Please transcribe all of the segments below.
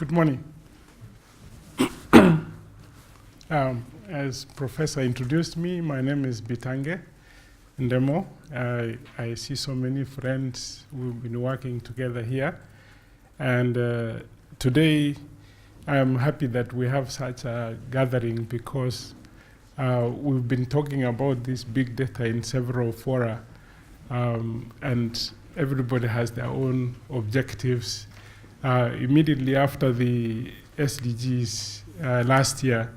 Good morning. As Professor introduced me, my name is Bitange Ndemo. I see so many friends who've been working together here. And today, I'm happy that we have such a gathering because we've been talking about this big data in several fora. And everybody has their own objectives. Immediately after the SDGs last year,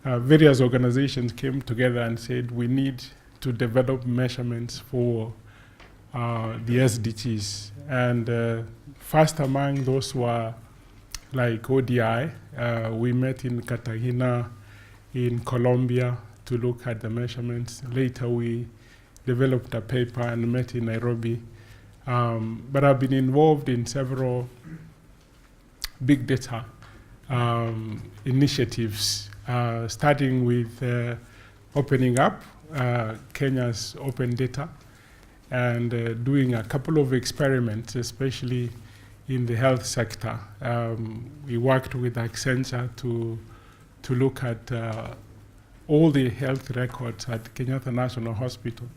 various organizations came together and said we need to develop measurements for the SDGs. And first among those were like ODI. We met in Cartagena in Colombia to look at the measurements. Later we developed a paper and met in Nairobi. But I've been involved in several big data initiatives, starting with opening up Kenya's open data and doing a couple of experiments, especially in the health sector. We worked with Accenture to look at all the health records at Kenyatta National Hospital.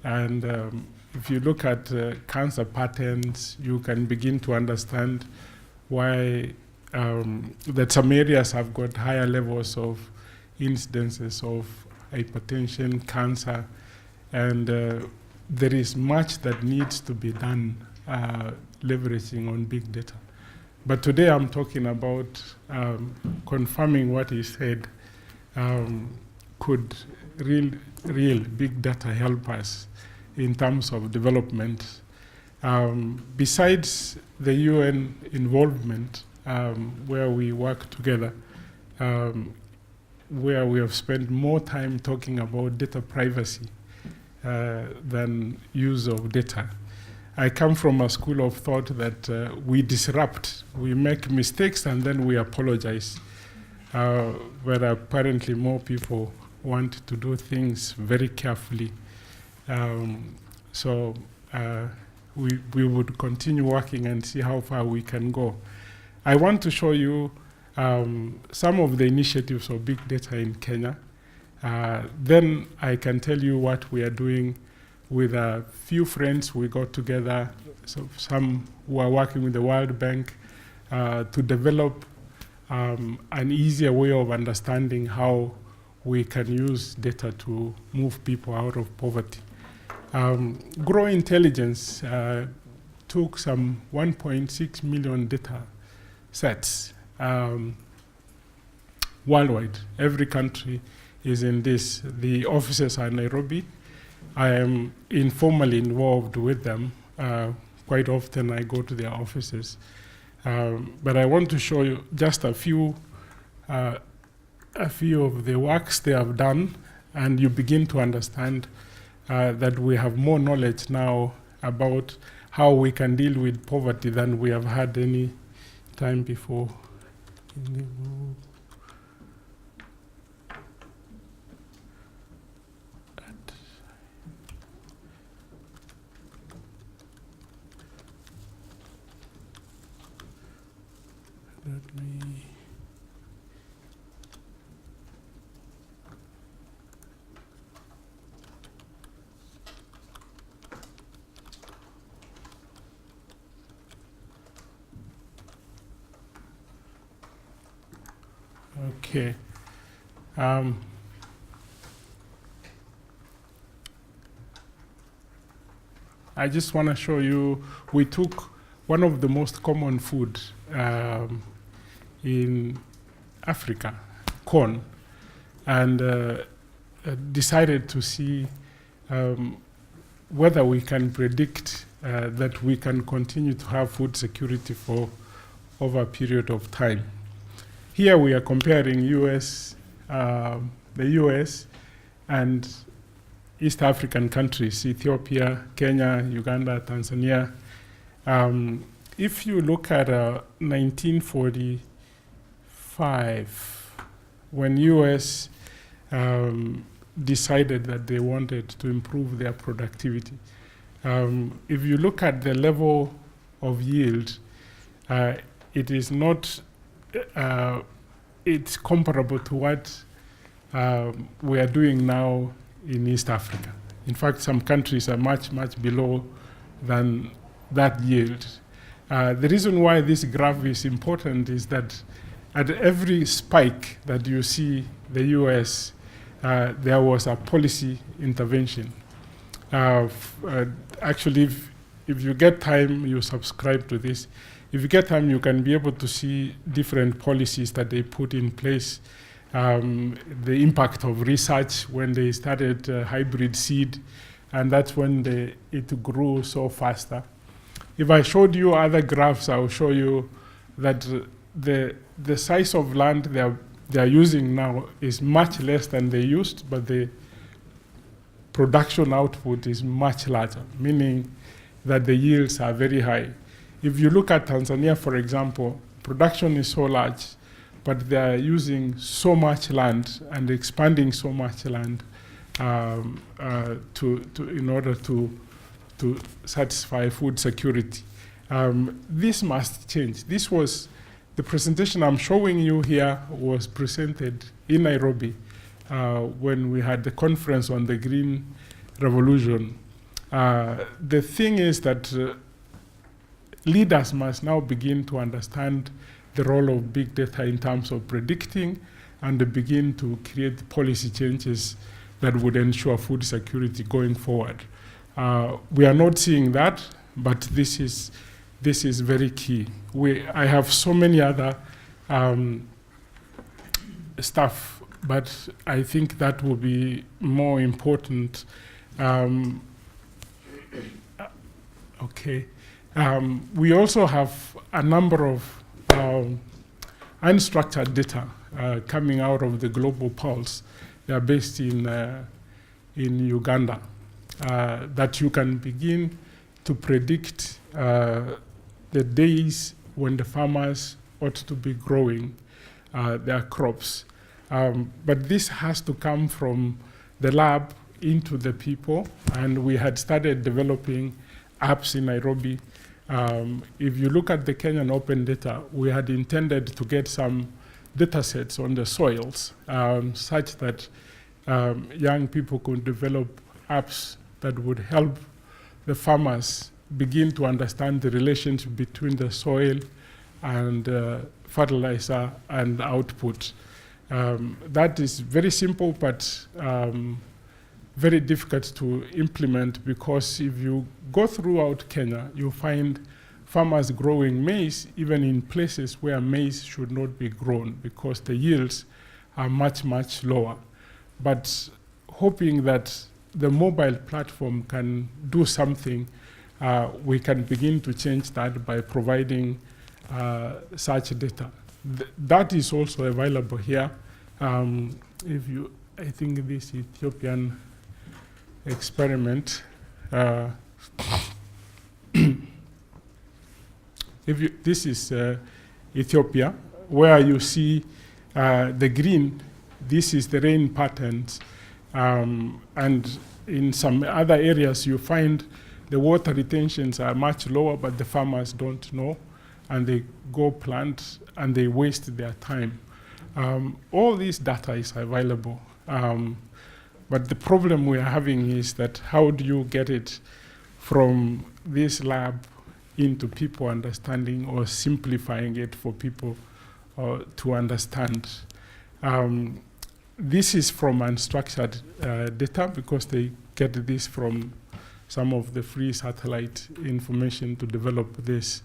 And if you look at cancer patterns, you can begin to understand why that some areas have got higher levels of incidences of hypertension, cancer, and there is much that needs to be done leveraging on big data. But today I'm talking about confirming what he said. Could real big data help us in terms of development? Besides the UN involvement, where we work together, where we have spent more time talking about data privacy than use of data. I come from a school of thought that we disrupt, we make mistakes and then we apologize. Where apparently more people want to do things very carefully. So we would continue working and see how far we can go. I want to show you some of the initiatives of big data in Kenya. Then I can tell you what we are doing with a few friends. We got together, so some who are working with the World Bank to develop an easier way of understanding how we can use data to move people out of poverty. Grow Intelligence took some 1.6 million data sets worldwide. Every country is in this. The offices are in Nairobi. I am informally involved with them. Quite often I go to their offices. But I want to show you just a few of the works they have done, and you begin to understand that we have more knowledge now about how we can deal with poverty than we have had any time before. Let me. Okay. I just want to show you, we took one of the most common food in Africa, corn, and decided to see whether we can predict that we can continue to have food security for over a period of time. Here we are comparing the US and East African countries, Ethiopia, Kenya, Uganda, Tanzania. If you look at 1945, when US decided that they wanted to improve their productivity, if you look at the level of yield, it is not it's comparable to what we are doing now in East Africa. In fact, some countries are much, much below than that yield. The reason why this graph is important is that at every spike that you see the US, there was a policy intervention. Actually, if you get time, you subscribe to this. If you get time, you can be able to see different policies that they put in place. The impact of research when they started hybrid seed, and that's when it grew so faster. If I showed you other graphs, I will show you that the size of land they are using now is much less than they used, but the production output is much larger, meaning that the yields are very high. If you look at Tanzania, for example, production is so large, but they are using so much land and expanding so much land in order to satisfy food security. This must change. This was the presentation I'm showing you here was presented in Nairobi when we had the conference on the Green Revolution. The thing is that leaders must now begin to understand the role of big data in terms of predicting and begin to create policy changes that would ensure food security going forward. We are not seeing that, but this is very key. I have so many other stuff, but I think that will be more important. Okay. We also have a number of unstructured data coming out of the Global Pulse. They are based in Uganda, that you can begin to predict the days when the farmers ought to be growing their crops. But this has to come from the lab into the people, and we had started developing apps in Nairobi. If you look at the Kenyan open data, we had intended to get some data sets on the soils such that young people could develop apps that would help the farmers begin to understand the relationship between the soil and fertilizer and output. That is very simple, but very difficult to implement, because if you go throughout Kenya, you find farmers growing maize even in places where maize should not be grown because the yields are much, much lower. But hoping that the mobile platform can do something, we can begin to change that by providing such data. That is also available here. I think this Ethiopian experiment, this is Ethiopia, where you see the green, this is the rain patterns, and in some other areas you find the water retentions are much lower, but the farmers don't know, and they go plant and they waste their time. All this data is available, but the problem we are having is that how do you get it from this lab into people understanding or simplifying it for people to understand. This is from unstructured data, because they get this from some of the free satellite information to develop this.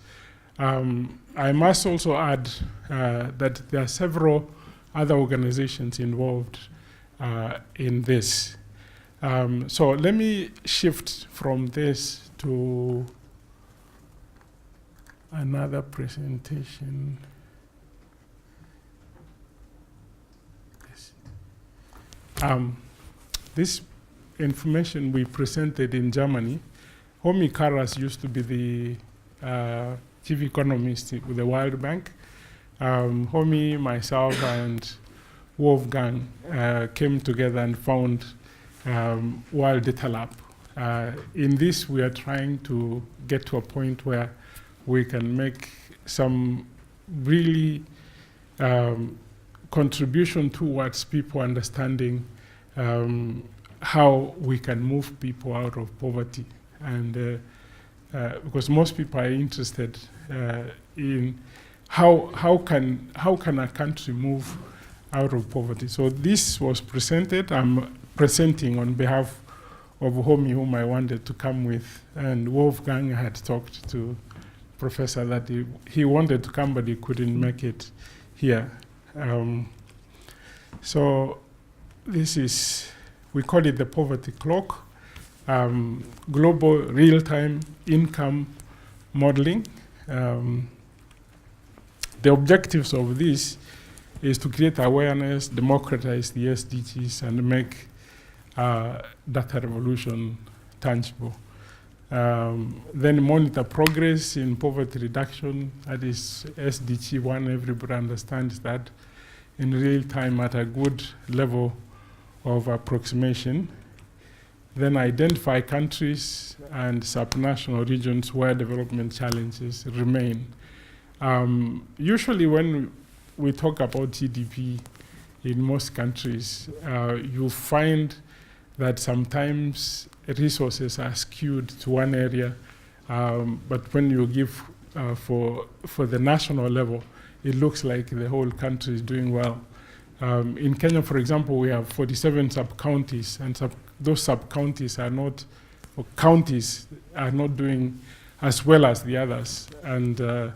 I must also add that there are several other organizations involved in this. So let me shift from this to another presentation. This information we presented in Germany. Homi Karas used to be the chief economist with the World Bank. Homi, myself, and Wolfgang came together and found World Data Lab. In this, we are trying to get to a point where we can make some really contribution towards people understanding how we can move people out of poverty. And because most people are interested in how can a country move out of poverty. So this was presented. I'm presenting on behalf of Homi, whom I wanted to come with, and Wolfgang had talked to Professor that he wanted to come, but he couldn't make it here. So this is, we call it the poverty clock, global real-time income modeling. The objectives of this is to create awareness, democratize the SDGs, and make data revolution tangible. Then monitor progress in poverty reduction. That is SDG 1. Everybody understands that in real time at a good level of approximation. Then identify countries and subnational regions where development challenges remain. Usually when we talk about GDP in most countries, you find that sometimes resources are skewed to one area, but when you give for the national level, it looks like the whole country is doing well. In Kenya, for example, we have 47 sub-counties, and those sub-counties are not, or counties are not doing as well as the others. And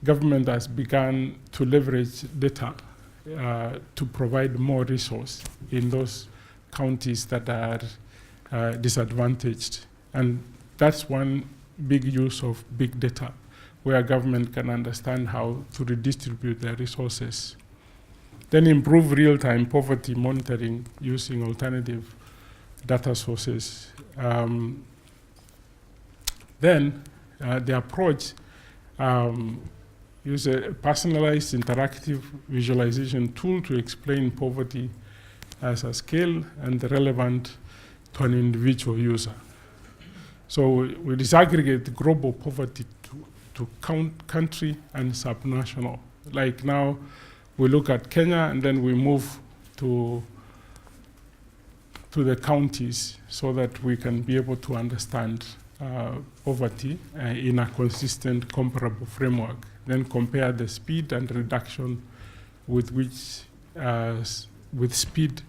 government has begun to leverage data to provide more resource in those counties that are disadvantaged. And that's one big use of big data, where government can understand how to redistribute their resources. Then improve real-time poverty monitoring using alternative data sources. Then the approach use a personalized interactive visualization tool to explain poverty as a scale and relevant to an individual user. So we disaggregate global poverty to country and subnational. Like now, we look at Kenya and then we move to the counties so that we can be able to understand poverty in a consistent, comparable framework. Then compare the speed and reduction with which, with speed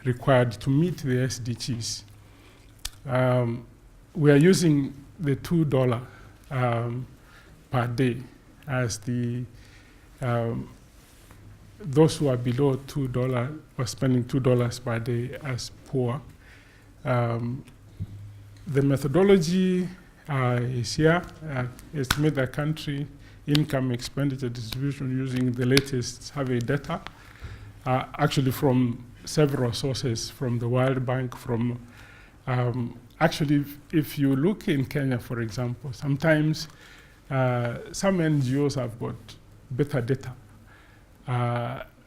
required to meet the SDGs. We are using the $2 per day as the, those who are below $2 are spending $2 per day as poor. The methodology is here. Estimate the country income expenditure distribution using the latest survey data, actually from several sources, from the World Bank, from actually, if you look in Kenya, for example, sometimes some NGOs have got better data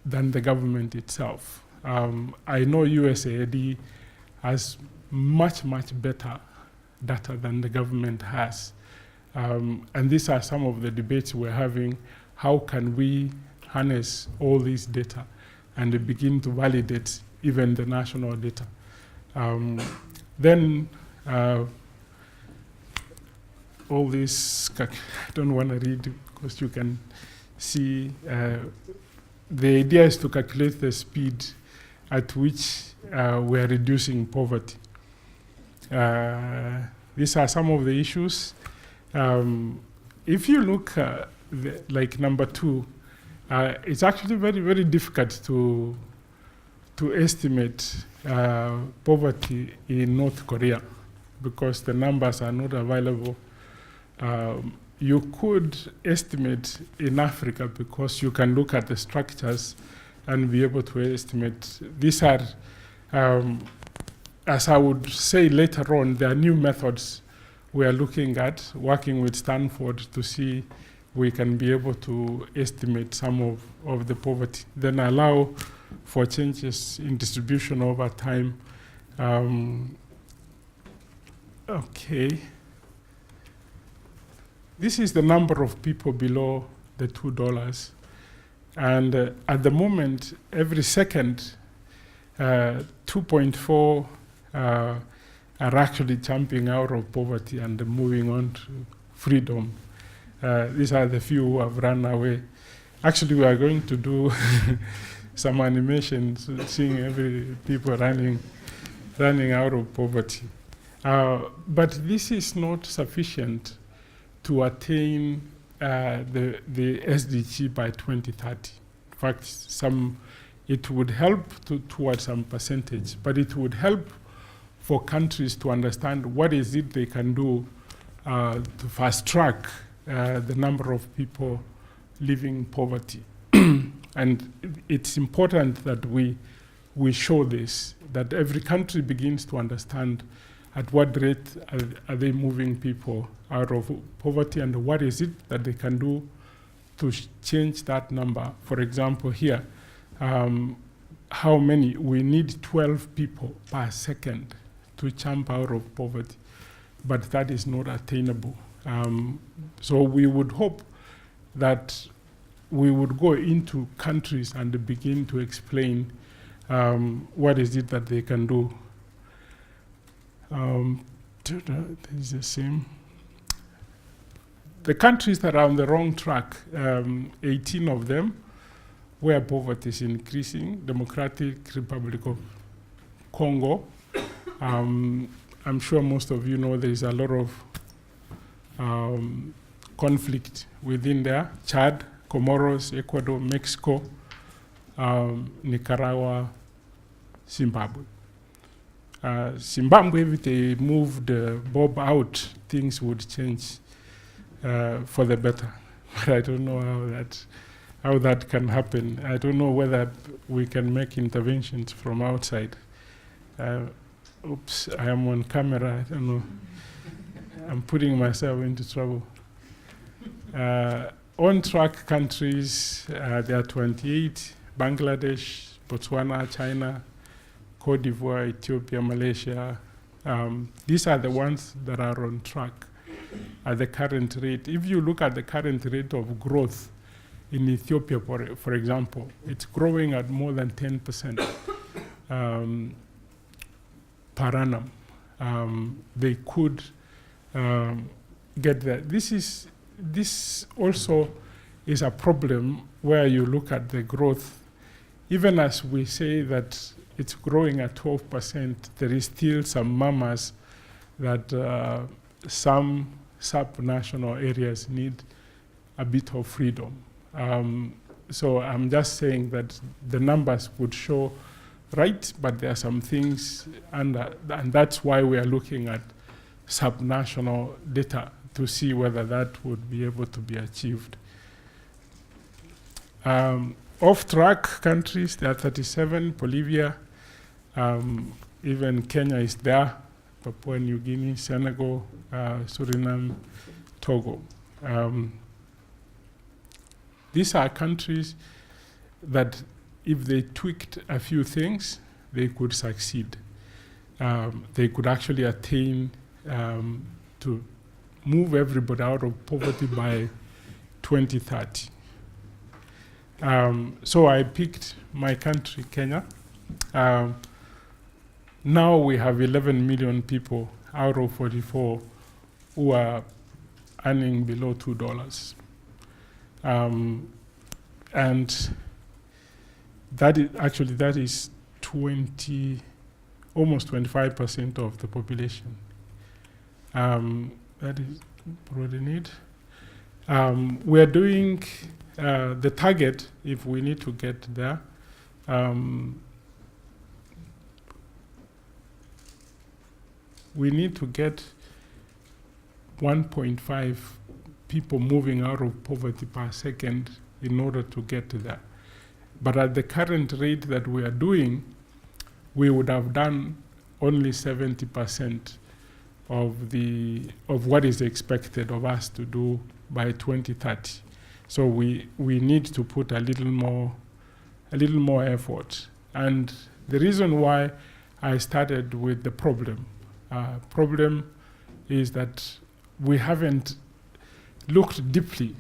than the government itself. I know USAID has much, much better data than the government has. And these are some of the debates we're having. How can we harness all these data and begin to validate even the national data? Then all this, I don't want to read because you can see the idea is to calculate the speed at which we are reducing poverty. These are some of the issues. If you look like number 2, it's actually very, very difficult to estimate poverty in North Korea because the numbers are not available. You could estimate in Africa because you can look at the structures and be able to estimate. These are, as I would say later on, there are new methods we are looking at, working with Stanford to see we can be able to estimate some of the poverty, then allow for changes in distribution over time. Okay. This is the number of people below the $2. And at the moment, every second, 2.4 are actually jumping out of poverty and moving on to freedom. These are the few who have run away. Actually, we are going to do some animations seeing every people running out of poverty. But this is not sufficient to attain the SDG by 2030. In fact, it would help towards some percentage, but it would help for countries to understand what is it they can do to fast track the number of people living in poverty. And it's important that we show this, that every country begins to understand at what rate are they moving people out of poverty, and what is it that they can do to change that number. For example, here, how many? We need 12 people per second to jump out of poverty, but that is not attainable. So we would hope that we would go into countries and begin to explain what is it that they can do. This is the same. The countries that are on the wrong track, 18 of them, where poverty is increasing: Democratic Republic of Congo. I'm sure most of you know there is a lot of conflict within there. Chad, Comoros, Ecuador, Mexico, Nicaragua, Zimbabwe. Zimbabwe, if they moved Bob out, things would change for the better. But I don't know how that can happen. I don't know whether we can make interventions from outside. Oops, I am on camera. I don't know. I'm putting myself into trouble. On-track countries, there are 28: Bangladesh, Botswana, China, Cote d'Ivoire, Ethiopia, Malaysia. These are the ones that are on track at the current rate. If you look at the current rate of growth in Ethiopia, for example, it's growing at more than 10% per annum. They could get there. This also is a problem where you look at the growth. Even as we say that it's growing at 12%, there is still some mamas that some sub-national areas need a bit of freedom. So I'm just saying that the numbers would show right, but there are some things, and that's why we are looking at sub-national data to see whether that would be able to be achieved. Off-track countries, there are 37, Bolivia, even Kenya is there, Papua New Guinea, Senegal, Suriname, Togo. These are countries that if they tweaked a few things, they could succeed. They could actually attain to move everybody out of poverty by 2030. So I picked my country, Kenya. Now we have 11 million people out of 44 who are earning below $2. And that is almost 25% of the population. That is what we need. We are doing the target, if we need to get there. We need to get 1.5 people moving out of poverty per second in order to get to that. But at the current rate that we are doing, we would have done only 70% of what is expected of us to do by 2030. So we need to put a little more effort. And the reason why I started with the problem is that we haven't looked deeply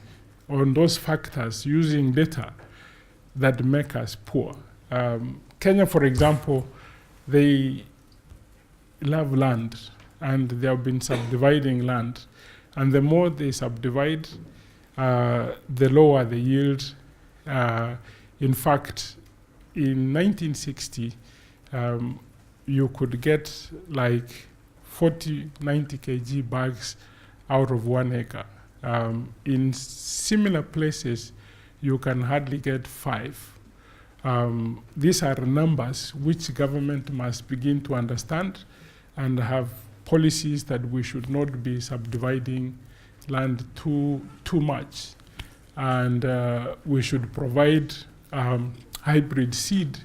on those factors using data that make us poor. Kenya, for example, they love land, and they have been subdividing land. And the more they subdivide, the lower the yield. In fact, in 1960, you could get like 40, 90 kg bags out of 1 acre. In similar places, you can hardly get 5. These are numbers which government must begin to understand and have policies that we should not be subdividing land too much. And we should provide hybrid seed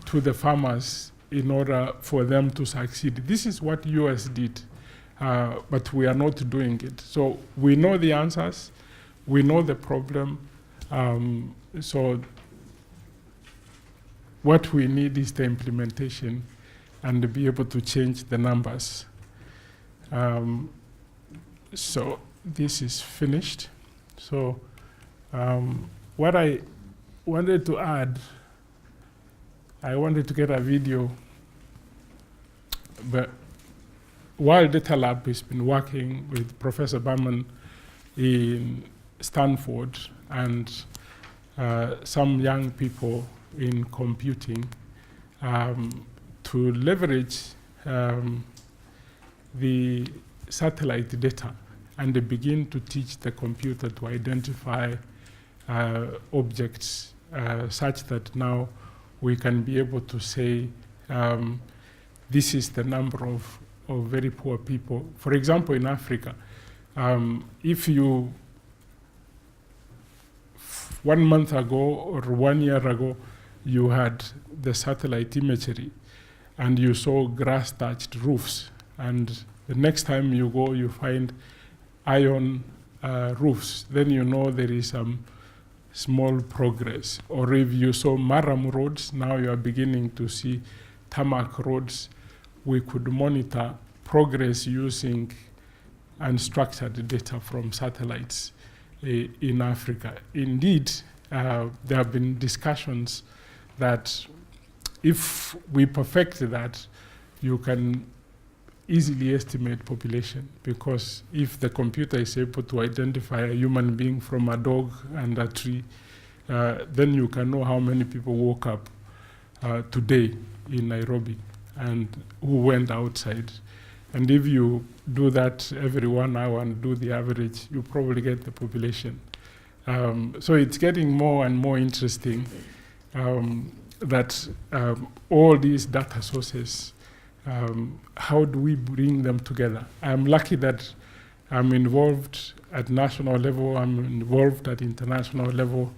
to the farmers in order for them to succeed. This is what US did, but we are not doing it. So we know the answers, we know the problem, so what we need is the implementation and to be able to change the numbers. So this is finished. So what I wanted to add, I wanted to get a video, but while Data Lab has been working with Professor Berman in Stanford and some young people in computing to leverage the satellite data and they begin to teach the computer to identify objects such that now we can be able to say this is the number of very poor people. For example, in Africa, if you 1 month ago or 1 year ago, you had the satellite imagery and you saw grass-thatched roofs, and the next time you go, you find iron roofs, then you know there is some small progress. Or if you saw Maram roads, now you are beginning to see tarmac roads. We could monitor progress using unstructured data from satellites in Africa. Indeed, there have been discussions that if we perfect that, you can easily estimate population, because if the computer is able to identify a human being from a dog and a tree, then you can know how many people woke up today in Nairobi and who went outside. And if you do that every 1 hour and do the average, you probably get the population. So it's getting more and more interesting that all these data sources, how do we bring them together? I'm lucky that I'm involved at national level, I'm involved at international level,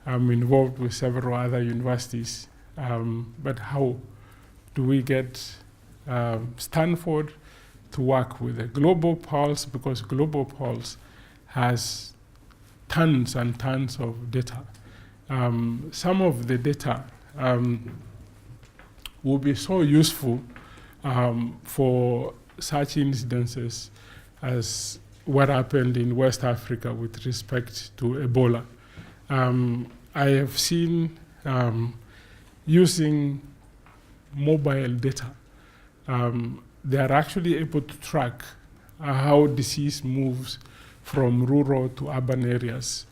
I'm involved with several other universities. But how do we get Stanford to work with a Global Pulse, because Global Pulse has tons and tons of data. Some of the data will be so useful for such incidences as what happened in West Africa with respect to Ebola. I have seen using mobile data, they are actually able to track how disease moves from rural to urban areas.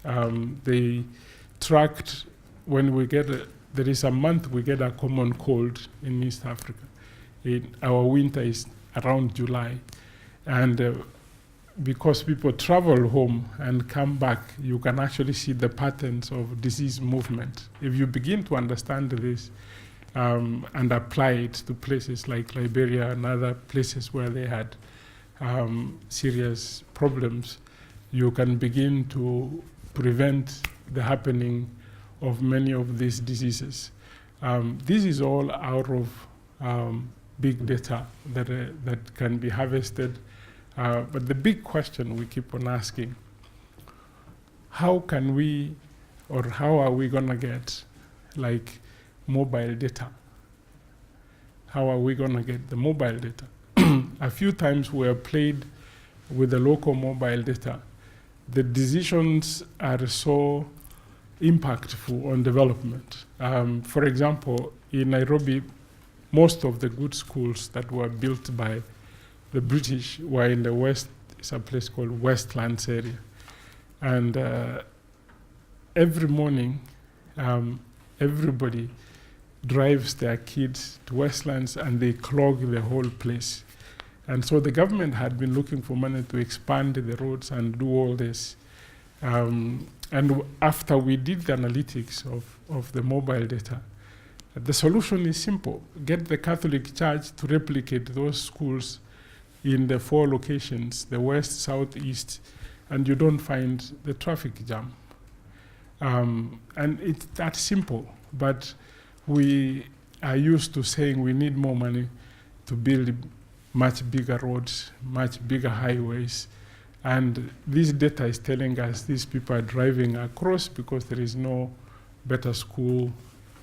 They tracked when we get there is a month we get a common cold in East Africa. Our winter is around July. And because people travel home and come back, you can actually see the patterns of disease movement. If you begin to understand this and apply it to places like Liberia and other places where they had serious problems, you can begin to prevent the happening of many of these diseases. This is all out of big data that can be harvested. But the big question we keep on asking, how can we, or how are we gonna get like mobile data? How are we gonna get the mobile data? A few times we have played with the local mobile data. The decisions are so impactful on development. For example, in Nairobi, most of the good schools that were built by the British were in the west. It's a place called Westlands area. And every morning, everybody drives their kids to Westlands and they clog the whole place. And so the government had been looking for money to expand the roads and do all this. And after we did the analytics of the mobile data, the solution is simple. Get the Catholic Church to replicate those schools in the 4 locations, the west, south, east, and you don't find the traffic jam. And it's that simple, but we are used to saying we need more money to build much bigger roads, much bigger highways, and this data is telling us these people are driving across because there is no better school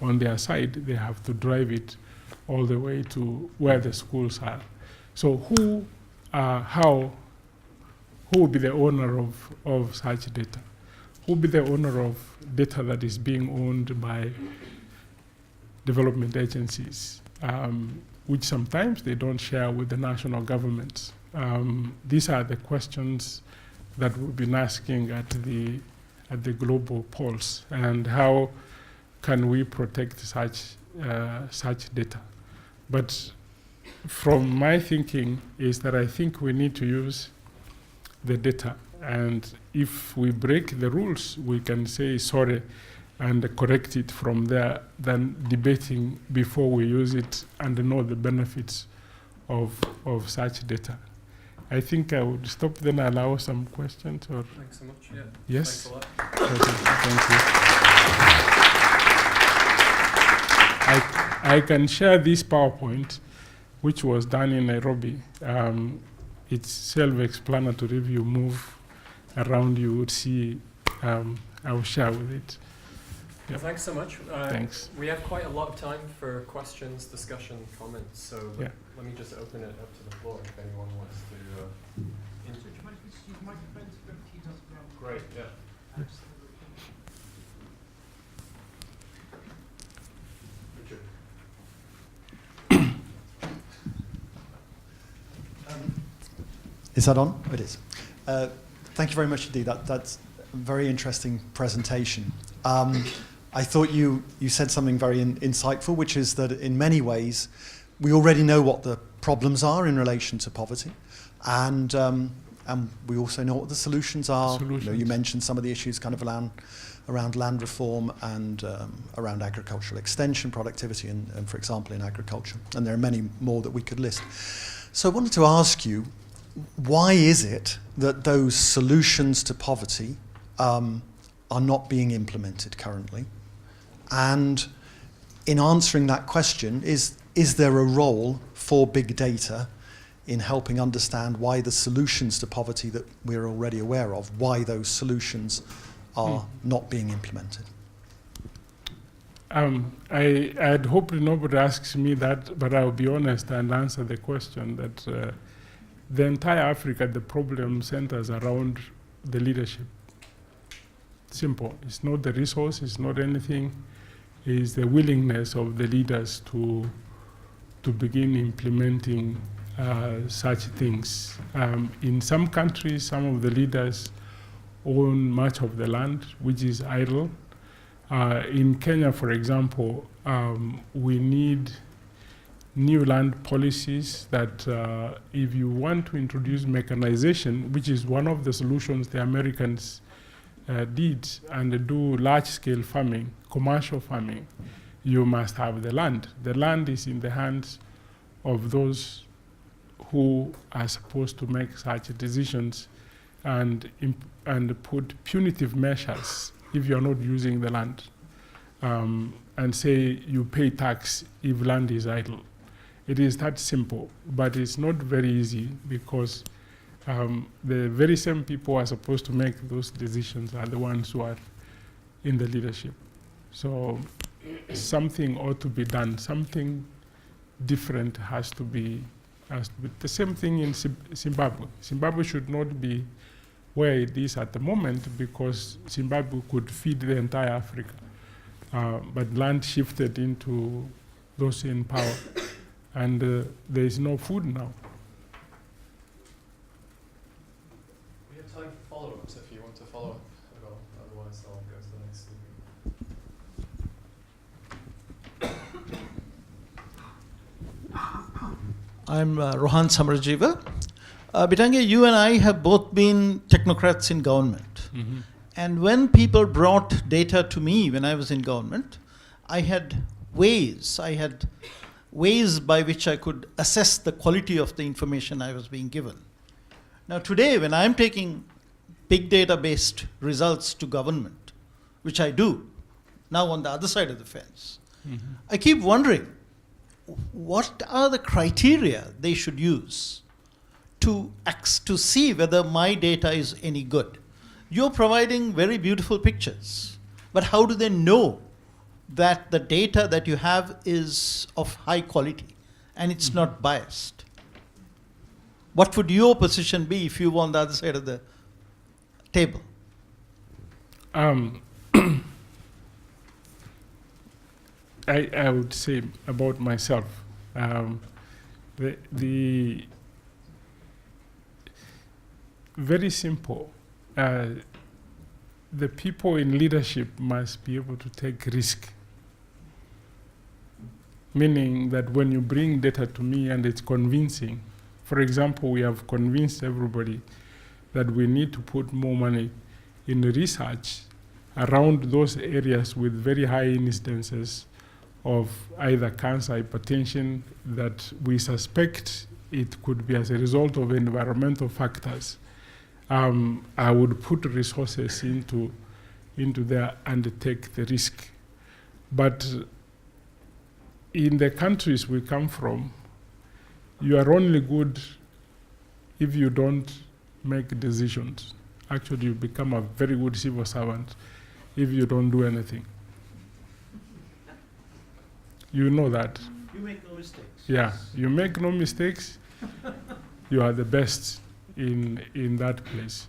on their side. They have to drive it all the way to where the schools are. So who will be the owner of such data? Who will be the owner of data that is being owned by development agencies, which sometimes they don't share with the national governments? These are the questions that we've been asking at the global pulse, and how can we protect such data? But from my thinking is that I think we need to use the data, and if we break the rules, we can say sorry and correct it from there, than debating before we use it and know the benefits of such data. I think I would stop then, allow some questions. Or thanks so much. Yeah. Yes. Thanks a lot. Thank you. I can share this PowerPoint, which was done in Nairobi. It's self-explanatory. If you move around, you would see. I will share with it. Well, thanks so much. Thanks. We have quite a lot of time for questions, discussion, comments. So Yeah. let me just open it up to the floor if anyone wants to. Great. Yeah. Richard. Is that on? Oh, it is. Thank you very much indeed. That's a very interesting presentation. I thought you said something very insightful, which is that in many ways we already know what the problems are in relation to poverty, and we also know what the solutions are. You mentioned some of the issues kind of around land reform and around agricultural extension, productivity, and for example in agriculture. And there are many more that we could list. So I wanted to ask you, why is it that those solutions to poverty are not being implemented currently? And in answering that question, is there a role for big data in helping understand why the solutions to poverty that we're already aware of, why those solutions are not being implemented? I'd hoped nobody asks me that, but I'll be honest and answer the question that the entire Africa, the problem centers around the leadership. Simple. It's not the resource, it's not anything. It's the willingness of the leaders to begin implementing such things. In some countries, some of the leaders own much of the land, which is idle. In Kenya, for example, we need new land policies that if you want to introduce mechanization, which is one of the solutions the Americans did, and do large-scale farming, commercial farming, you must have the land. The land is in the hands of those who are supposed to make such decisions and put punitive measures if you're not using the land, and say you pay tax if land is idle. It is that simple, but it's not very easy because the very same people who are supposed to make those decisions are the ones who are in the leadership. So something ought to be done. Something different has to be the same thing in Zimbabwe. Zimbabwe should not be where it is at the moment, because Zimbabwe could feed the entire Africa. But land shifted into those in power, and there is no food now. We have time for follow-ups if you want to follow up at all. Otherwise, I'll go to the next speaker. I'm Rohan Samarajiva. Bitange, you and I have both been technocrats in government. Mm-hmm. And when people brought data to me when I was in government, I had ways by which I could assess the quality of the information I was being given. Now today, when I'm taking big data-based results to government, which I do, now on the other side of the fence, Mm-hmm. I keep wondering, what are the criteria they should use to see whether my data is any good? You're providing very beautiful pictures, but how do they know that the data that you have is of high quality and it's not biased? What would your position be if you were on the other side of the table? I would say about myself, the very simple. The people in leadership must be able to take risk. Meaning that when you bring data to me and it's convincing, for example, we have convinced everybody that we need to put more money in research around those areas with very high incidences of either cancer, hypertension, that we suspect it could be as a result of environmental factors. I would put resources into there and take the risk. But in the countries we come from, you are only good if you don't make decisions. Actually, you become a very good civil servant if you don't do anything. You know that. You make no mistakes. Yeah, you make no mistakes. You are the best in that place.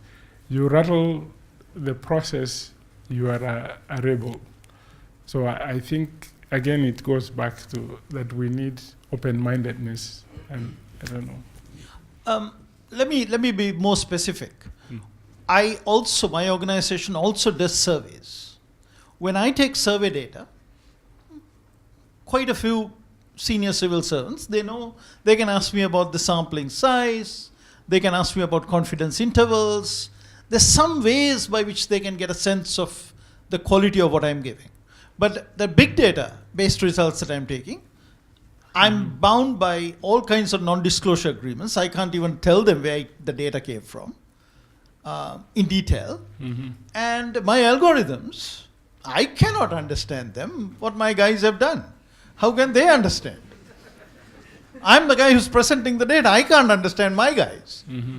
You rattle the process, you are a rebel. So I think, again, it goes back to that we need open-mindedness, and I don't know. Let me be more specific. My organization also does surveys. When I take survey data, quite a few senior civil servants, they know they can ask me about the sampling size, they can ask me about confidence intervals. There's some ways by which they can get a sense of the quality of what I'm giving. But the big data-based results that I'm taking, I'm bound by all kinds of non-disclosure agreements. I can't even tell them where the data came from in detail. Mm-hmm. And my algorithms, I cannot understand them, what my guys have done. How can they understand? I'm the guy who's presenting the data. I can't understand my guys. Mm-hmm.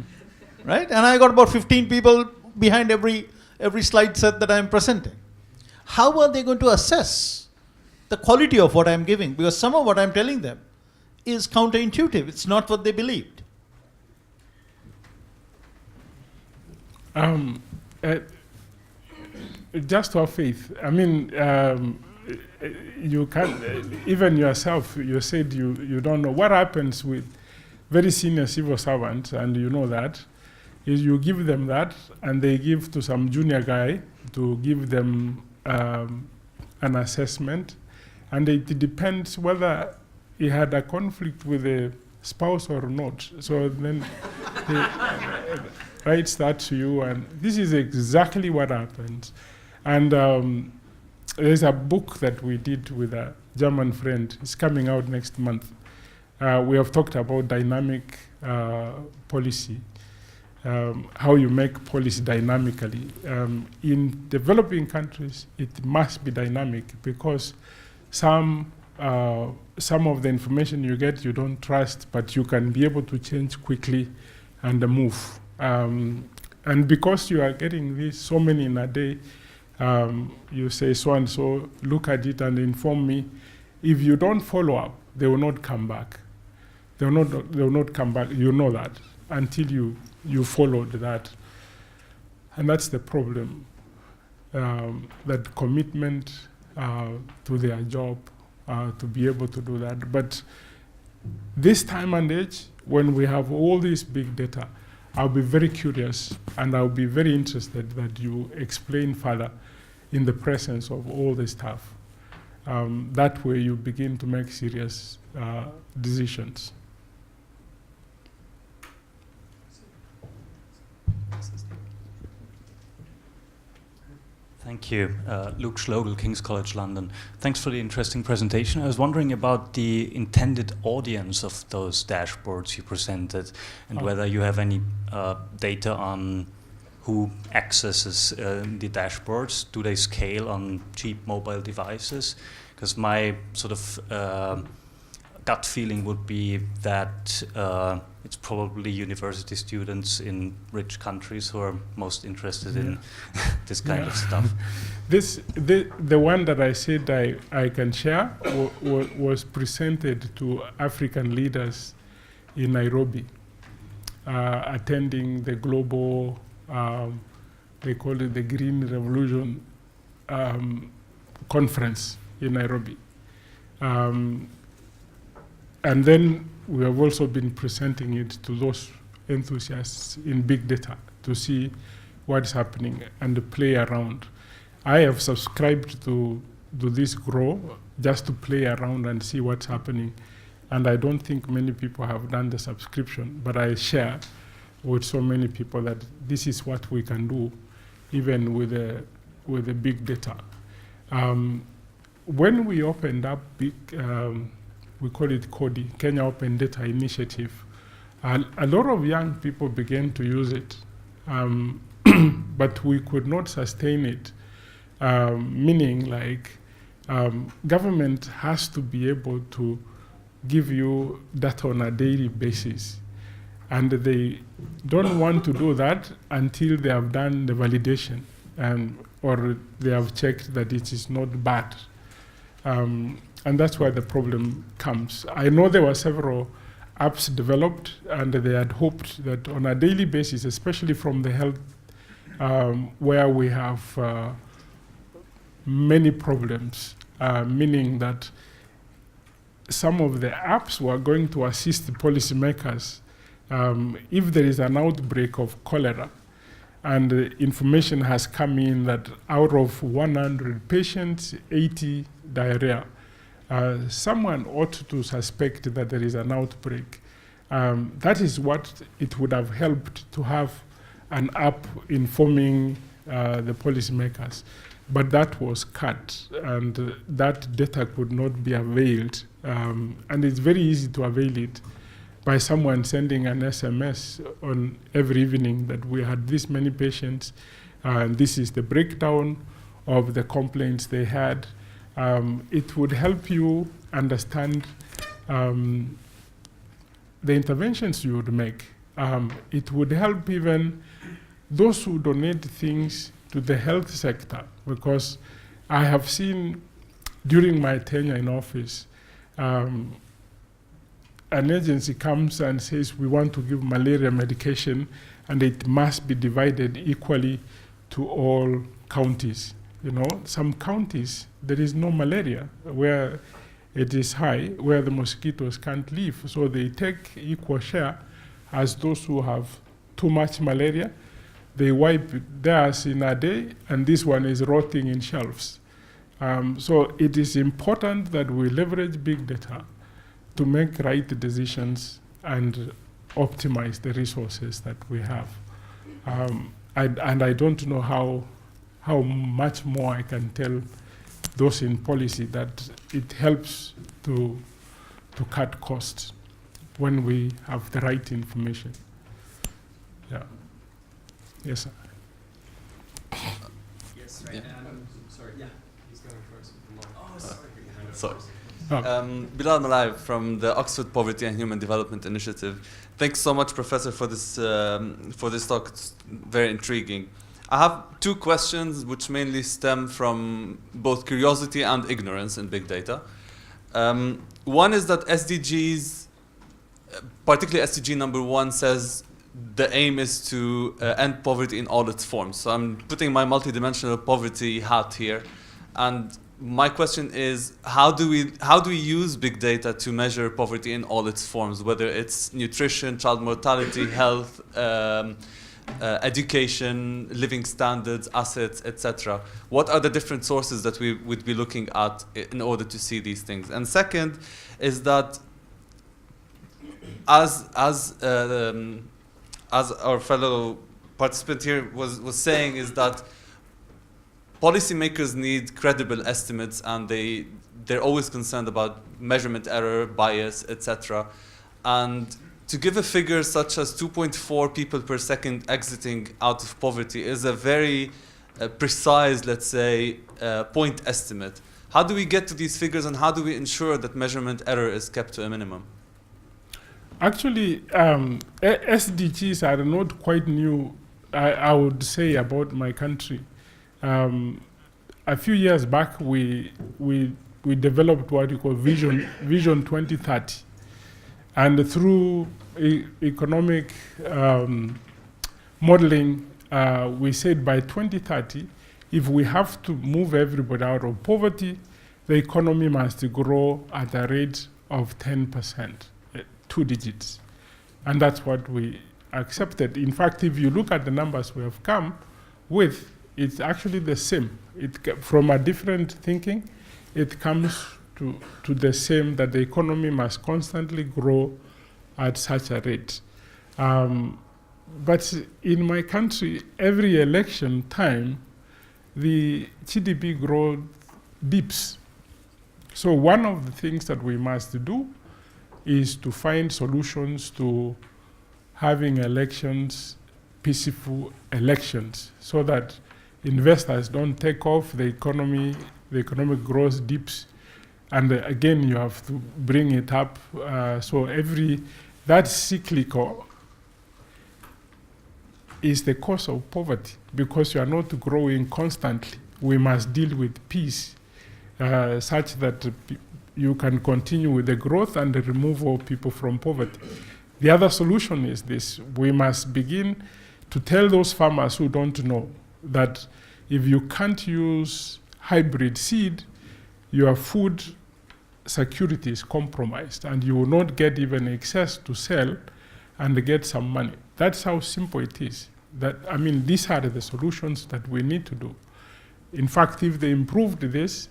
Right? And I got about 15 people behind every slide set that I'm presenting. How are they going to assess the quality of what I'm giving? Because some of what I'm telling them is counterintuitive. It's not what they believed. Just our faith. I mean, you can't, even yourself, you said you don't know. What happens with very senior civil servants, and you know that, is you give them that, and they give to some junior guy to give them an assessment, and it depends whether he had a conflict with a spouse or not. So then he writes that to you, and this is exactly what happens. And there's a book that we did with a German friend. It's coming out next month. We have talked about dynamic policy, how you make policy dynamically. In developing countries, it must be dynamic because some of the information you get you don't trust, but you can be able to change quickly and move. And because you are getting this so many in a day, you say so and so, look at it and inform me. If you don't follow up, they will not come back. They will not come back. You know that until you followed that. And that's the problem, that commitment to their job to be able to do that. But this time and age, when we have all this big data, I'll be very curious and I'll be very interested that you explain further in the presence of all this stuff. That way you begin to make serious decisions. Thank you. Luke Schlogel, King's College London. Thanks for the interesting presentation. I was wondering about the intended audience of those dashboards you presented and whether you have any data on who accesses the dashboards. Do they scale on cheap mobile devices? Because my sort of gut feeling would be that it's probably university students in rich countries who are most interested in this kind of stuff. The one that I said I can share was presented to African leaders in Nairobi, attending the global, they call it the Green Revolution conference in Nairobi. And then we have also been presenting it to those enthusiasts in big data to see what's happening and to play around. I have subscribed to this grow just to play around and see what's happening. And I don't think many people have done the subscription, but I share with so many people that this is what we can do, even with the big data. When we opened up big, we call it KODI, Kenya Open Data Initiative. A lot of young people began to use it, but we could not sustain it, meaning like government has to be able to give you data on a daily basis. And they don't want to do that until they have done the validation or they have checked that it is not bad. And that's where the problem comes. I know there were several apps developed, and they had hoped that on a daily basis, especially from the health, where we have many problems, meaning that some of the apps were going to assist the policymakers if there is an outbreak of cholera, and information has come in that out of 100 patients, 80 diarrhea. Someone ought to suspect that there is an outbreak. That is what it would have helped to have an app informing the policymakers. But that was cut, and that data could not be availed. And it's very easy to avail it by someone sending an SMS on every evening that we had this many patients, and this is the breakdown of the complaints they had. It would help you understand the interventions you would make. It would help even those who donate things to the health sector, because I have seen during my tenure in office, an agency comes and says we want to give malaria medication and it must be divided equally to all counties. You know, some counties, there is no malaria where it is high, where the mosquitoes can't live. So they take equal share as those who have too much malaria. They wipe theirs in a day, and this one is rotting in shelves. So it is important that we leverage big data to make right decisions and optimize the resources that we have. And I don't know how much more I can tell those in policy that it helps to cut costs when we have the right information. Yeah. Yes, sir. Yes, right. Yeah. Sorry. Yeah, he's going first with the mic. Oh, sorry. Sorry. Bilal Malai from the Oxford Poverty and Human Development Initiative. Thanks so much, Professor, for this talk. It's very intriguing. I have two questions which mainly stem from both curiosity and ignorance in big data. One is that SDGs, particularly SDG number 1, says the aim is to end poverty in all its forms. So I'm putting my multidimensional poverty hat here, and my question is, how do we use big data to measure poverty in all its forms, whether it's nutrition, child mortality, health, education, living standards, assets, etc. What are the different sources that we would be looking at in order to see these things? And second is that as our fellow participant here was saying, is that policymakers need credible estimates, and they're always concerned about measurement error, bias, etc. And to give a figure such as 2.4 people per second exiting out of poverty is a very precise, let's say, point estimate. How do we get to these figures, and how do we ensure that measurement error is kept to a minimum? Actually, SDGs are not quite new, I would say, about my country. A few years back, we developed what we call Vision 2030. And through economic modeling, we said by 2030, if we have to move everybody out of poverty, the economy must grow at a rate of 10%, 2 digits. And that's what we accepted. In fact, if you look at the numbers we have come with, it's actually the same. From a different thinking, it comes to the same, that the economy must constantly grow at such a rate. But in my country, every election time, the GDP growth dips. So one of the things that we must do is to find solutions to having elections, peaceful elections, so that investors don't take off, the economic growth dips, and again you have to bring it up. So that's cyclical is the cause of poverty, because you are not growing constantly. We must deal with peace such that you can continue with the growth and the removal of people from poverty. The other solution is this: we must begin to tell those farmers who don't know that if you can't use hybrid seed, your food security is compromised, and you will not get even access to sell and get some money. That's how simple it is. These are the solutions that we need to do. In fact, if they improved this,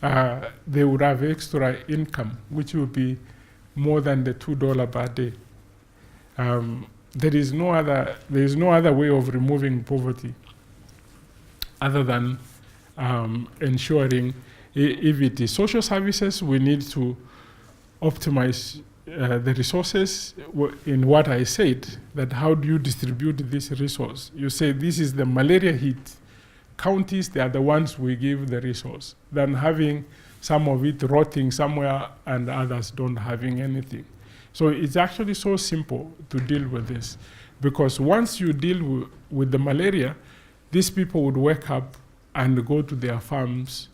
they would have extra income, which would be more than the $2 per day. There is no other way of removing poverty other than ensuring, if it is social services, we need to optimize the resources. In what I said, that how do you distribute this resource? You say this is the malaria hit counties, they are the ones we give the resource, than having some of it rotting somewhere and others don't having anything. So it's actually so simple to deal with this, because once you deal with the malaria, these people would wake up and go to their farms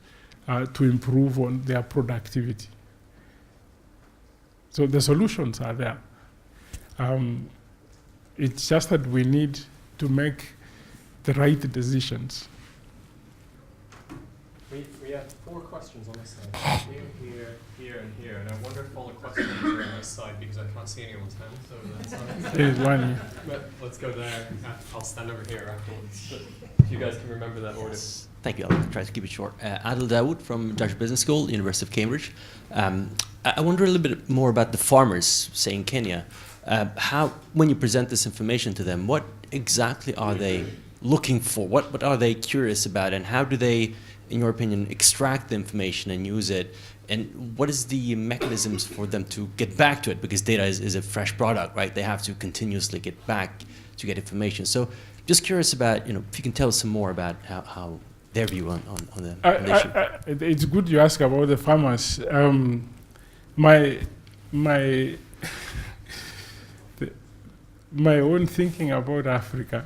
to improve on their productivity. So the solutions are there. It's just that we need to make the right decisions. We have 4 questions on this side. Here, and here. And I wonder if all the questions are on this side, because I can't see anyone's hand. So that's There's one. But let's go there. I'll stand over here afterwards. But if you guys can remember that order. Thank you. I'll try to keep it short. Adil Dawood from Dutch Business School, University of Cambridge. I wonder a little bit more about the farmers, say in Kenya. When you present this information to them, what exactly are they looking for? What are they curious about, and how do they, in your opinion, extract the information and use it? And what is the mechanisms for them to get back to it? Because data is a fresh product, right? They have to continuously get back to get information. So just curious about, if you can tell us some more about how their view on the issue. It's good you ask about the farmers. My own thinking about Africa.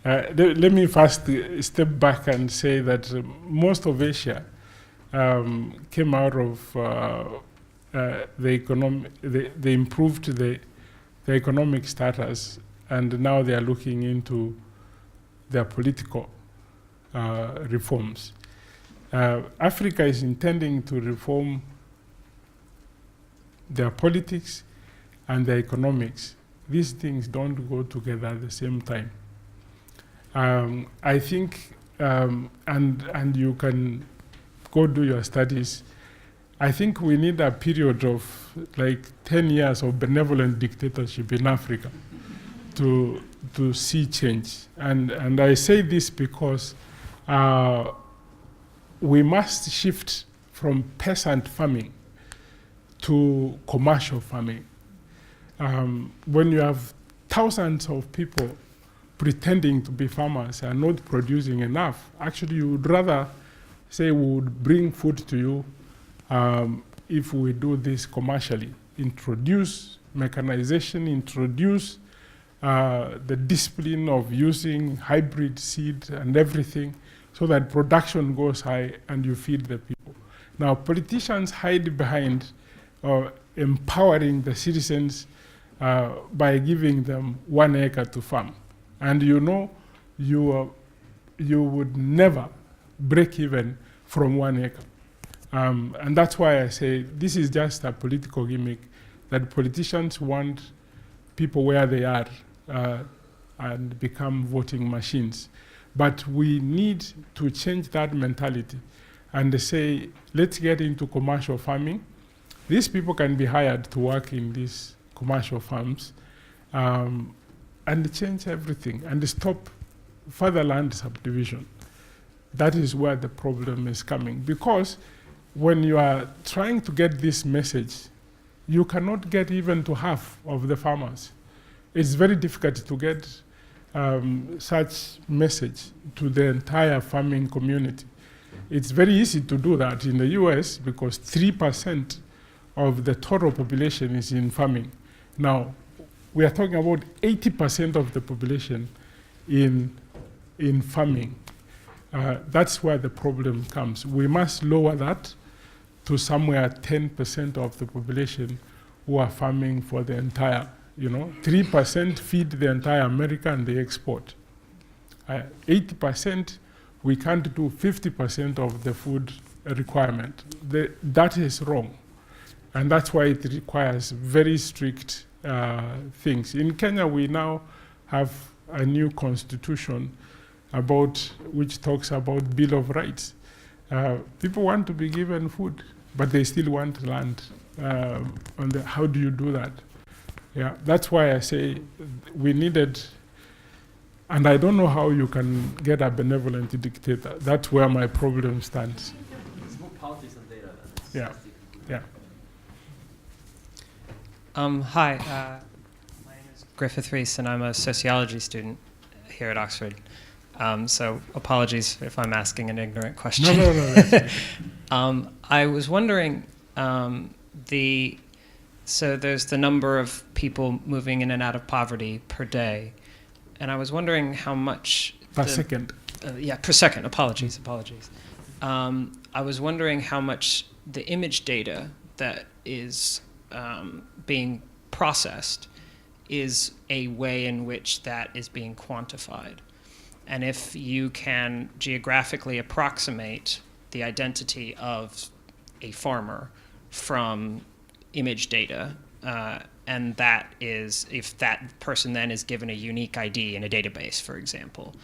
Let me first step back and say that most of Asia came out of the economy. They improved the their economic status, and now they are looking into their political reforms. Africa is intending to reform their politics and their economics. These things don't go together at the same time. I think, and you can go do your studies, I think we need a period of like 10 years of benevolent dictatorship in Africa to see change. And I say this because we must shift from peasant farming to commercial farming. When you have thousands of people pretending to be farmers and not producing enough, actually you would rather say we would bring food to you if we do this commercially. Introduce mechanization, introduce the discipline of using hybrid seed and everything so that production goes high and you feed the people. Now, politicians hide behind empowering the citizens by giving them 1 acre to farm. And you know, you would never break even from 1 acre. And that's why I say this is just a political gimmick, that politicians want people where they are and become voting machines. But we need to change that mentality and say, let's get into commercial farming. These people can be hired to work in these commercial farms and change everything and stop further land subdivision. That is where the problem is coming. Because when you are trying to get this message, you cannot get even to half of the farmers. It's very difficult to get such message to the entire farming community. It's very easy to do that in the US because 3% of the total population is in farming. Now, we are talking about 80% of the population in farming. That's where the problem comes. We must lower that to somewhere 10% of the population who are farming for the entire, 3% feed the entire America and they export. 80%, we can't do 50% of the food requirement. That is wrong. And that's why it requires very strict things. In Kenya, we now have a new constitution which talks about Bill of Rights. People want to be given food, but they still want land. How do you do that? Yeah, that's why I say we needed, and I don't know how you can get a benevolent dictator. That's where my problem stands. It's more politics and data. Yeah, yeah. Hi, my name is Griffith Rees, and I'm a sociology student here at Oxford. So apologies if I'm asking an ignorant question. No. That's right. I was wondering, so there's the number of people moving in and out of poverty per day, and I was wondering how much per second. Per second. Apologies. I was wondering how much the image data that is being processed is a way in which that is being quantified. And if you can geographically approximate the identity of a farmer from image data, and that is, if that person then is given a unique ID in a database, for example,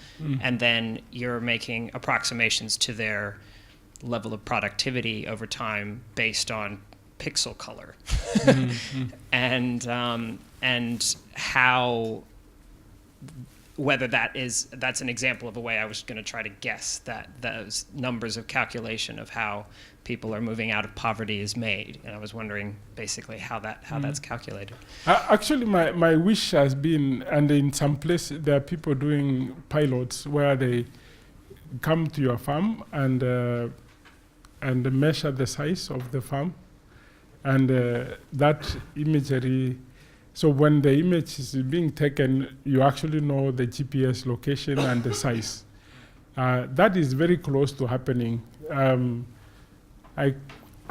and then you're making approximations to their level of productivity over time based on pixel color, and how, whether that's an example of a way I was going to try to guess that those numbers of calculation of how people are moving out of poverty is made, and I was wondering basically how that's calculated. Actually, my wish has been, and in some places there are people doing pilots where they come to your farm and measure the size of the farm, and that imagery. So when the image is being taken, you actually know the GPS location and the size. That is very close to happening. I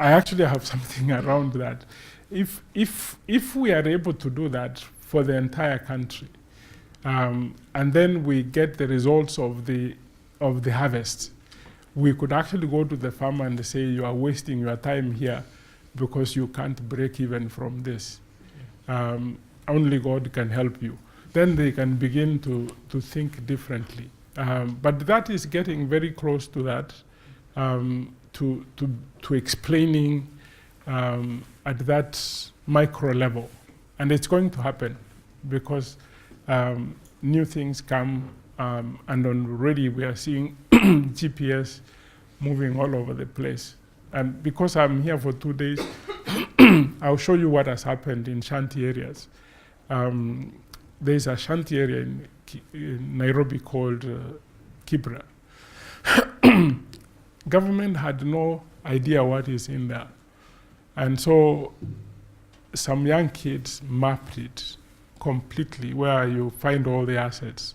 actually have something around that. If we are able to do that for the entire country. And then we get the results of the harvest. We could actually go to the farmer and say, you are wasting your time here because you can't break even from this. Only God can help you. Then they can begin to think differently. But that is getting very close to that, to explaining at that micro level. And it's going to happen because new things come, and already we are seeing GPS moving all over the place. And because I'm here for 2 days, I'll show you what has happened in shanty areas. There's a shanty area in Nairobi called Kibra. Government had no idea what is in there. And so some young kids mapped it completely, where you find all the assets.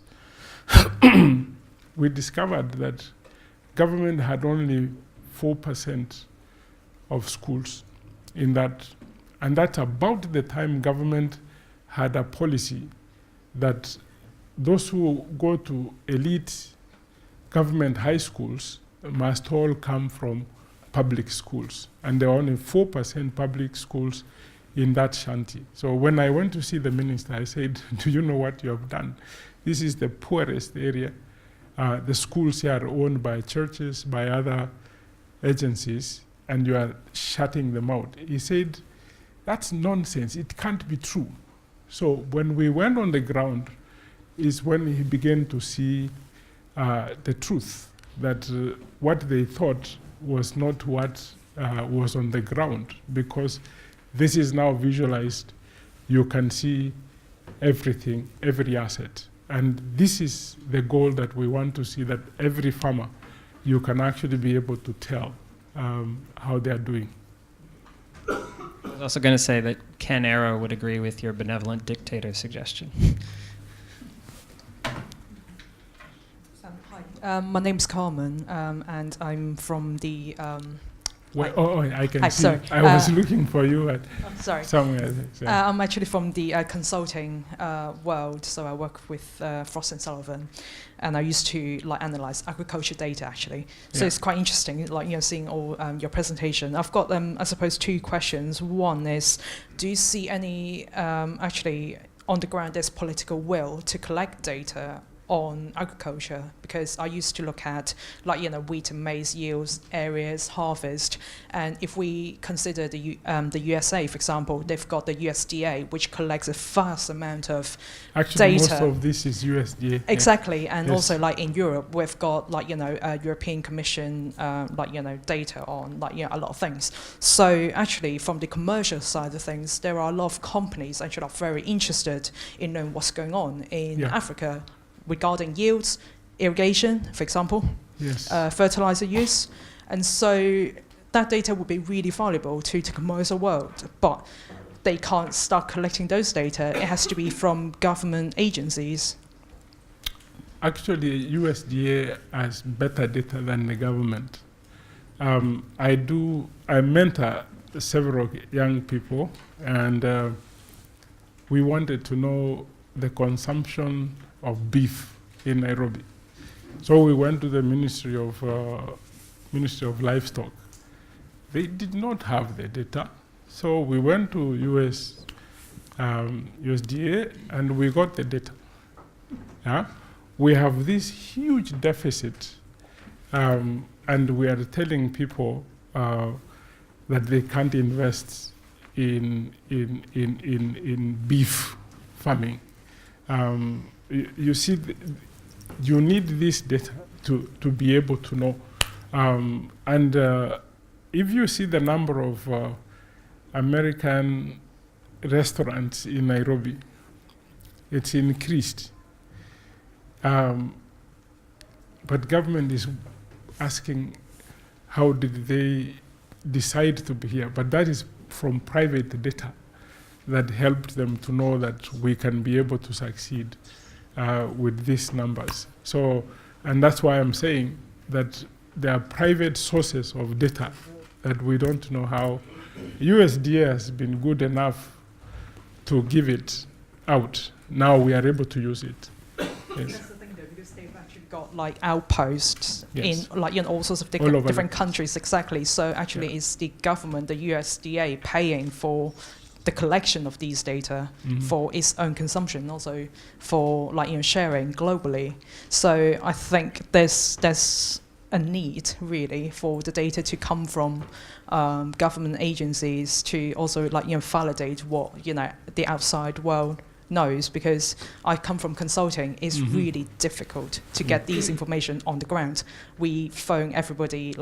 We discovered that government had only 4% of schools in that. And that's about the time government had a policy that those who go to elite government high schools must all come from public schools. And there are only 4% public schools in that shanty. So when I went to see the minister, I said, do you know what you have done? This is the poorest area. The schools here are owned by churches, by other agencies, and you are shutting them out. He said, that's nonsense. It can't be true. So when we went on the ground is when he began to see the truth, that what they thought was not what was on the ground, because this is now visualized. You can see everything, every asset. And this is the goal that we want to see, that every farmer, you can actually be able to tell how they are doing. I was also going to say that Ken Arrow would agree with your benevolent dictator suggestion. Hi, my name's Carmen, and I'm from the... I can Hi, see. sorry. I was looking for you at sorry. somewhere. So. I'm actually from the consulting world, so I work with Frost & Sullivan, and I used to analyze agriculture data actually. So it's quite interesting, seeing all your presentation. I've got I suppose 2 questions. One is, do you see any actually on the ground there's political will to collect data on agriculture? Because I used to look at wheat and maize yields, areas, harvest, and if we consider the USA, for example, they've got the USDA, which collects a vast amount of actually, data. most of this is USDA. Exactly, and yes. also in Europe, we've got European Commission data on a lot of things. So actually, from the commercial side of things, there are a lot of companies actually are very interested in knowing what's going on in Africa regarding yields, irrigation, for example, yes. Fertilizer use. And so that data would be really valuable to the commercial world, but they can't start collecting those data. It has to be from government agencies. Actually, USDA has better data than the government. I mentor several young people, and we wanted to know the consumption of beef in Nairobi. So we went to the Ministry of Livestock. They did not have the data. So we went to USDA and we got the data. Yeah? We have this huge deficit, and we are telling people that they can't invest in beef farming. You see, you need this data to be able to know. And if you see the number of American restaurants in Nairobi, it's increased. But government is asking, how did they decide to be here? But that is from private data that helped them to know that we can be able to succeed with these numbers. So, and that's why I'm saying that there are private sources of data that we don't know how. USDA has been good enough to give it, out. Now we are able to use it. Yes. That's the thing though, because they've actually got like outposts Yes. in like all sorts of All over different countries, exactly. So actually, it's the government, the USDA, paying for the collection of these data for its own consumption, also for sharing globally. So I think there's a need really for the data to come from government agencies to also validate what the outside world knows, because I come from consulting. It's really difficult to get these information on the ground. We phone everybody,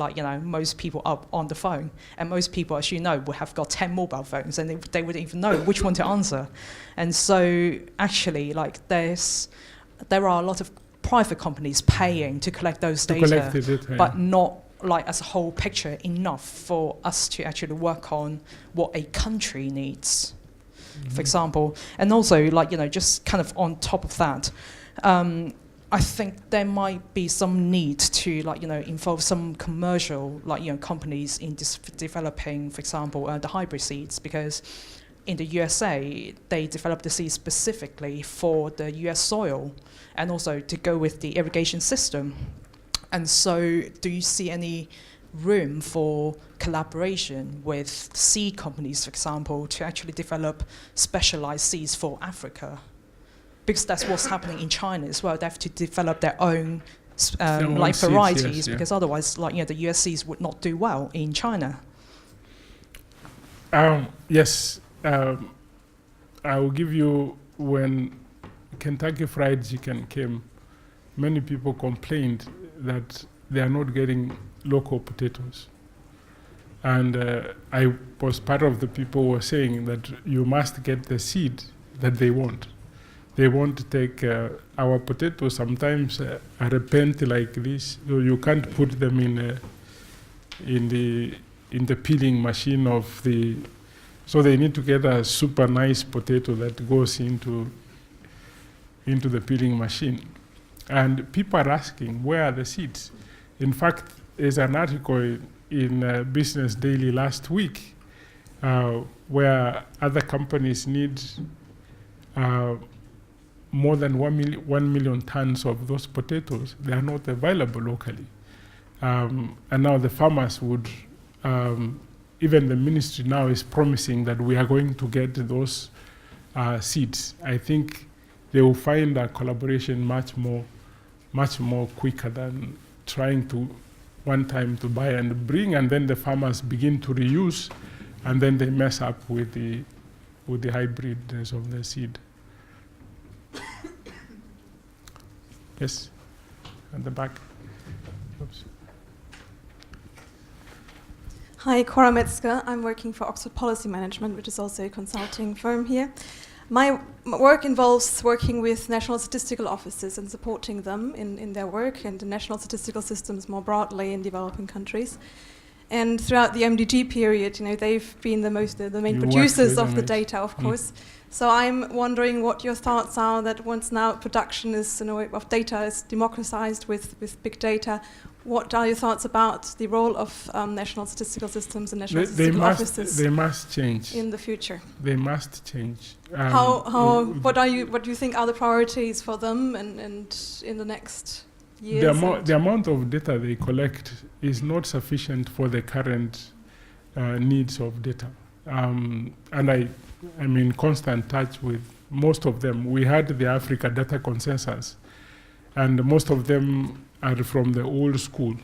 most people up on the phone, and most people, as you know, would have got 10 mobile phones, and they wouldn't even know which one to answer. And so actually, there are a lot of private companies paying to collect those data, but not as a whole picture enough for us to actually work on what a country needs, for example. And also, just kind of on top of that, I think there might be some need to, involve some commercial, companies in developing, for example, the hybrid seeds, because in the USA, they developed the seeds specifically for the US soil and also to go with the irrigation system. And so do you see any room for collaboration with seed companies, for example, to actually develop specialized seeds for Africa? Because that's what's happening in China as well. They have to develop their own varieties, seeds, because otherwise, the US seeds would not do well in China. Yes, I will give you, when Kentucky Fried Chicken came, many people complained that they are not getting local potatoes. And I was part of the people who were saying that you must get the seed that they want. They want to take our potatoes, sometimes are bent like this, so you can't put them in the peeling machine of the. So they need to get a super nice potato that goes into the peeling machine. And people are asking, where are the seeds? In fact, there's an article in Business Daily last week where other companies need more than 1 million tons of those potatoes. They are not available locally. And now the farmers would, even the ministry now is promising that we are going to get those seeds. I think they will find a collaboration much more quicker than trying to one time to buy and bring, and then the farmers begin to reuse, and then they mess up with the hybridness of the seed. Yes, at the back. Oops. Hi, Cora Metzger. I'm working for Oxford Policy Management, which is also a consulting firm here. My work involves working with national statistical offices and supporting them in their work and the national statistical systems more broadly in developing countries. And throughout the MDG period, they've been the main producers of the data, of course. So I'm wondering what your thoughts are that once now production of data is democratized with big data, what are your thoughts about the role of national statistical systems and national statistical offices? They must change in the future. They must change. What do you think are the priorities for them and in the next years? The amount of data they collect is not sufficient for the current needs of data. And I'm in constant touch with most of them. We had the Africa Data Consensus, and most of them are from the old school.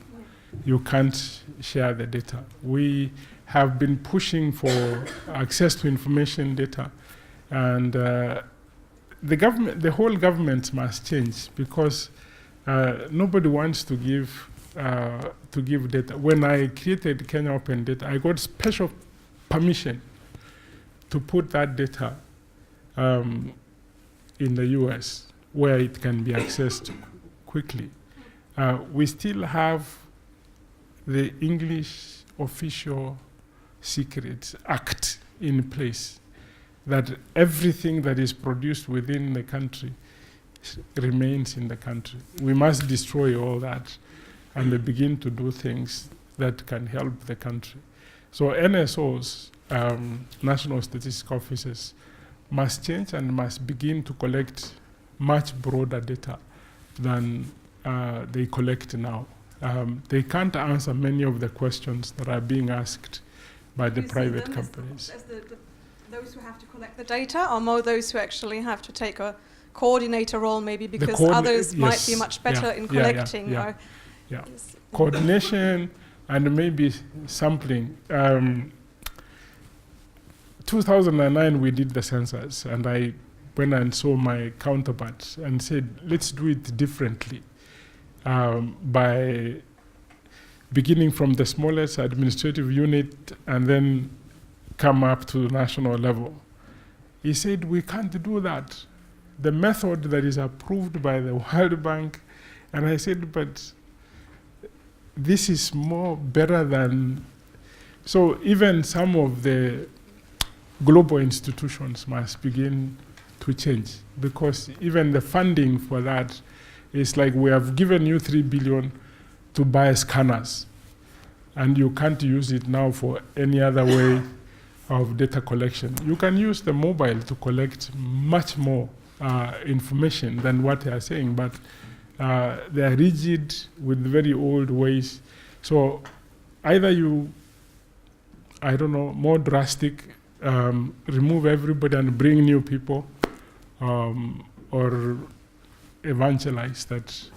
You can't share the data. We have been pushing for access to information data, and the whole government must change, because nobody wants to give data. When I created Kenya Open Data, I got special permission to put that data in the US, where it can be accessed quickly. We still have the English Official Secrets Act in place, that everything that is produced within the country remains in the country. We must destroy all that and begin to do things that can help the country. So NSOs, National Statistical Offices, must change and must begin to collect much broader data than they collect now. They can't answer many of the questions that are being asked by the private companies. As those who have to collect the data, or more those who actually have to take a coordinator role, maybe because others might be much better in collecting? Coordination and maybe sampling. 2009 we did the census, and I went and saw my counterparts and said, let's do it differently, by beginning from the smallest administrative unit and then come up to the national level. He said, we can't do that. The method that is approved by the World Bank. And I said, but this is better than, so even some of the global institutions must begin to change, because even the funding for that is like, we have given you 3 billion to buy scanners, and you can't use it now for any other way of data collection. You can use the mobile to collect much more information than what they are saying, but they are rigid with very old ways. So either you, I don't know, more drastic, remove everybody and bring new people, or evangelize that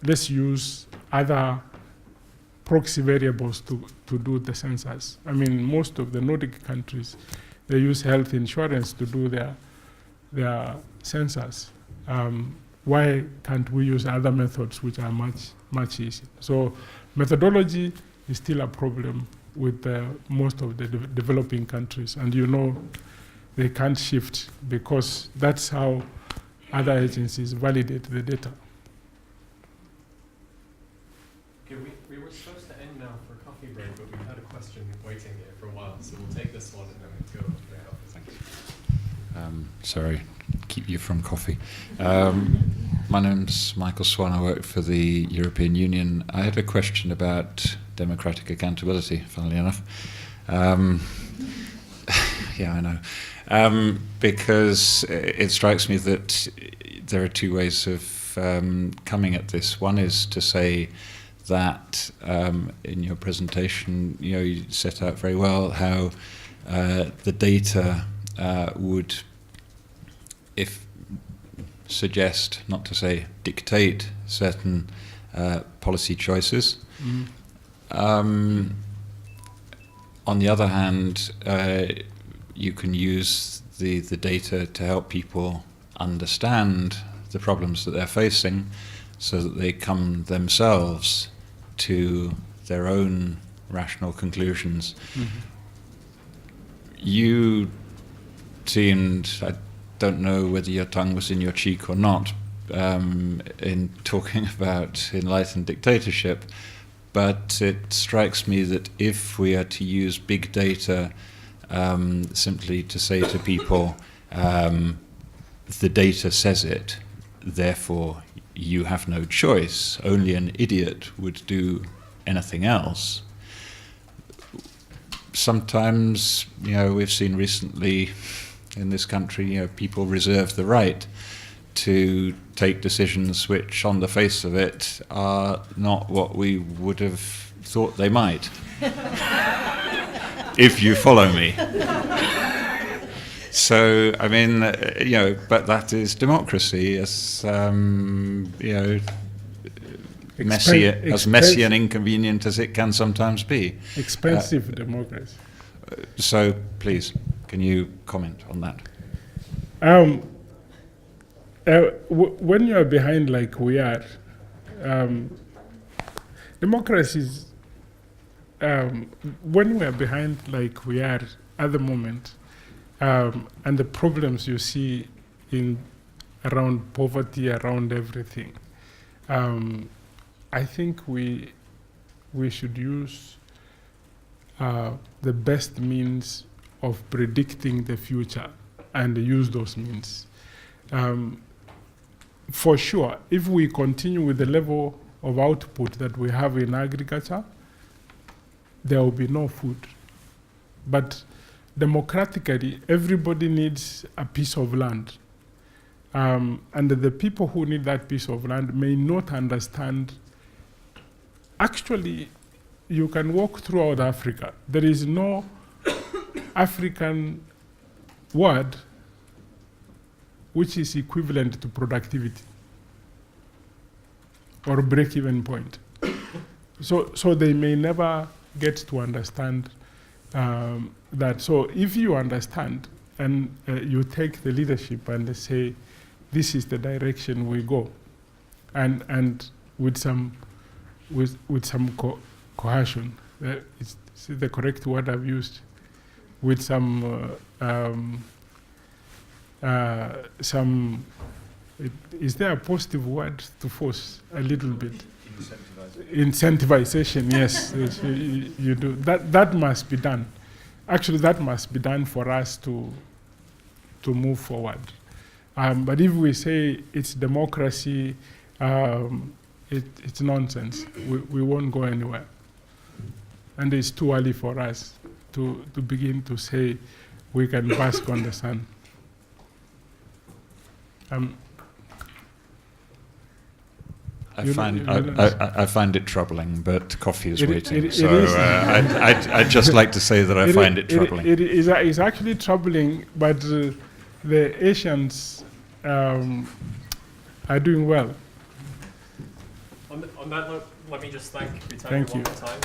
let's use other proxy variables to do the census. I mean, most of the Nordic countries, they use health insurance to do their census. Why can't we use other methods which are much easier? So methodology is still a problem with most of the developing countries, and they can't shift, because that's how other agencies validate the data. Okay, we were supposed to end now for coffee break, but we've had a question waiting here for a while, so we'll take this one and then we'll go. Thank you. Sorry, keep you from coffee. My name's Michael Swan. I work for the European Union. I had a question about democratic accountability, funnily enough. Yeah, I know. Because it strikes me that there are two ways of coming at this. One is to say that in your presentation, you set out very well how the data would, suggest, not to say dictate, certain policy choices. Mm-hmm. On the other hand, you can use the data to help people understand the problems that they're facing, so that they come themselves to their own rational conclusions. Mm-hmm. You seemed, I don't know whether your tongue was in your cheek or not, in talking about enlightened dictatorship, but it strikes me that if we are to use big data simply to say to people, the data says it, therefore you have no choice, only an idiot would do anything else. Sometimes, we've seen recently in this country, people reserve the right to take decisions which, on the face of it, are not what we would have thought they might. If you follow me. So, I mean, but that is democracy, as messy and inconvenient as it can sometimes be. Expensive democracy. So, please, can you comment on that? When you are behind like we are, democracies, when we are behind like we are at the moment, and the problems you see around poverty, around everything, I think we should use the best means of predicting the future and use those means. For sure, if we continue with the level of output that we have in agriculture, there will be no food. But democratically, everybody needs a piece of land. And the people who need that piece of land may not understand. Actually, you can walk throughout Africa. There is no African word which is equivalent to productivity or break-even point. So they may never get to understand that. So if you understand and you take the leadership and say, this is the direction we go, and with some cohesion, is the correct word I've used, with some is there a positive word to force a little bit? Incentivization, yes, yes, you do. That must be done. Actually, that must be done for us to move forward. But if we say it's democracy, it's nonsense. We won't go anywhere. And it's too early for us to begin to say we can bask on the sun. I find it troubling, but coffee is waiting. So I'd just like to say that I find it troubling. It is actually troubling, but the Asians are doing well. On that note, let me just thank Bitange Thank one you. more time.